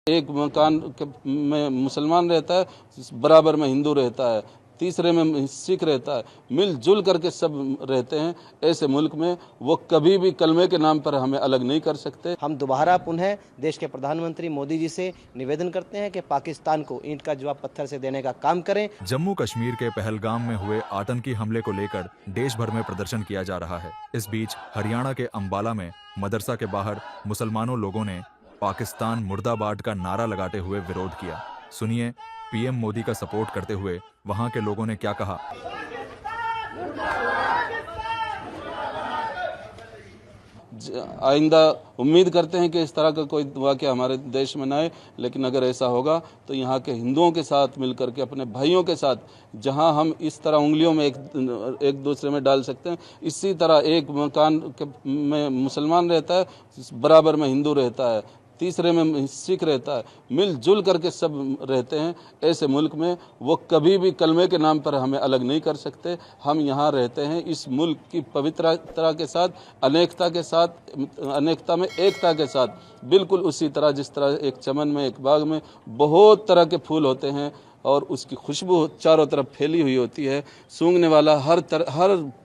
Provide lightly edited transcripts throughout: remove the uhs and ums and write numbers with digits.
एक मकान में मुसलमान रहता है, बराबर में हिंदू रहता है, तीसरे में सिख रहता है, मिलजुल करके सब रहते हैं। ऐसे मुल्क में वो कभी भी कलमे के नाम पर हमें अलग नहीं कर सकते। हम दोबारा पुनः देश के प्रधानमंत्री मोदी जी से निवेदन करते हैं कि पाकिस्तान को ईंट का जवाब पत्थर से देने का काम करें। जम्मू कश्मीर के पहलगाम में हुए आतंकी हमले को लेकर देश भर में प्रदर्शन किया जा रहा है। इस बीच हरियाणा के अंबाला में मदरसा के बाहर मुसलमानों लोगों ने पाकिस्तान मुर्दाबाद का नारा लगाते हुए विरोध किया। सुनिए पीएम मोदी का सपोर्ट करते हुए वहां के लोगों ने क्या कहा। आइंदा उम्मीद करते हैं कि इस तरह का कोई वाक़या हमारे देश में ना आए, लेकिन अगर ऐसा होगा तो यहाँ के हिंदुओं के साथ मिलकर के, अपने भाइयों के साथ, जहाँ हम इस तरह उंगलियों में एक दूसरे में डाल सकते हैं, इसी तरह एक मकान में मुसलमान रहता है, बराबर में हिंदू रहता है, तीसरे में सिख रहता है, मिलजुल करके सब रहते हैं। ऐसे मुल्क में वो कभी भी कलमे के नाम पर हमें अलग नहीं कर सकते। हम यहाँ रहते हैं इस मुल्क की पवित्रता के साथ, अनेकता के साथ, अनेकता में एकता के साथ, बिल्कुल उसी तरह जिस तरह एक चमन में, एक बाग में बहुत तरह के फूल होते हैं और उसकी खुशबू चारों तरफ फैली हुई होती है। सूंघने वाला हर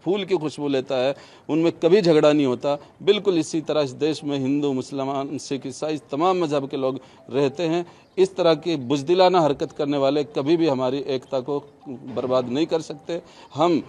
फूल की खुशबू लेता है, उनमें कभी झगड़ा नहीं होता। बिल्कुल इसी तरह इस देश में हिंदू, मुसलमान, सिख, ईसाई तमाम मजहब के लोग रहते हैं। इस तरह की बुज़दिलाना हरकत करने वाले कभी भी हमारी एकता को बर्बाद नहीं कर सकते। हम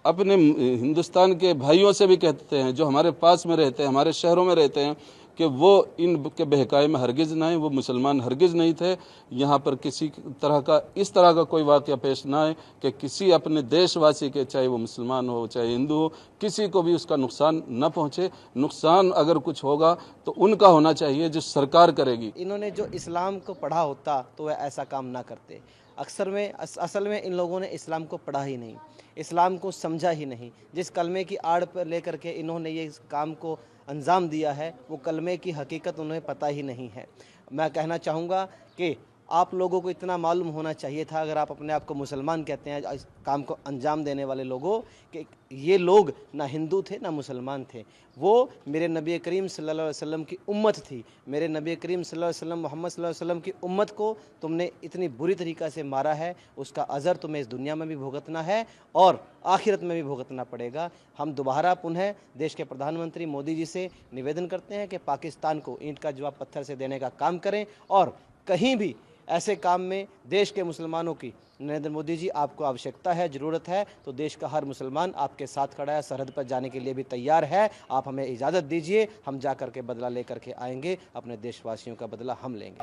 अपने हिंदुस्तान के भाइयों से भी कहते हैं, जो हमारे पास में रहते हैं, हमारे शहरों में रहते हैं, कि वो इन के बहकावे में हरगिज़ ना आए। वो मुसलमान हरगिज़ नहीं थे। यहाँ पर किसी तरह का, इस तरह का कोई वाक़या पेश ना आए कि किसी अपने देशवासी के, चाहे वो मुसलमान हो चाहे हिंदू हो, किसी को भी उसका नुकसान न पहुँचे। नुकसान अगर कुछ होगा तो उनका होना चाहिए जो सरकार करेगी। इन्होंने जो इस्लाम को पढ़ा होता तो वह ऐसा काम ना करते। असल में इन लोगों ने इस्लाम को पढ़ा ही नहीं, इस्लाम को समझा ही नहीं। जिस कलमे की आड़ पर लेकर के इन्होंने ये काम को अंजाम दिया है, वो कलमे की हकीकत उन्हें पता ही नहीं है। मैं कहना चाहूँगा कि आप लोगों को इतना मालूम होना चाहिए था, अगर आप अपने आप को मुसलमान कहते हैं इस काम को अंजाम देने वाले लोगों, कि ये लोग ना हिंदू थे ना मुसलमान थे। वो मेरे नबी करीम सल्लल्लाहु अलैहि वसल्लम की उम्मत थी। मेरे नबी करीम सल्लल्लाहु अलैहि वसल्लम, मोहम्मद सल्लल्लाहु अलैहि वसल्लम की उम्मत को तुमने इतनी बुरी तरीक़ा से मारा है, उसका अज़र तुम्हें इस दुनिया में भी भुगतना है और आखिरत में भी भुगतना पड़ेगा। हम दोबारा पुनः देश के प्रधानमंत्री मोदी जी से निवेदन करते हैं कि पाकिस्तान को ईंट का जवाब पत्थर से देने का काम करें और कहीं भी ऐसे काम में देश के मुसलमानों की, नरेंद्र मोदी जी, आपको आवश्यकता है, ज़रूरत है, तो देश का हर मुसलमान आपके साथ खड़ा है, सरहद पर जाने के लिए भी तैयार है। आप हमें इजाज़त दीजिए, हम जा कर के बदला लेकर के आएंगे, अपने देशवासियों का बदला हम लेंगे।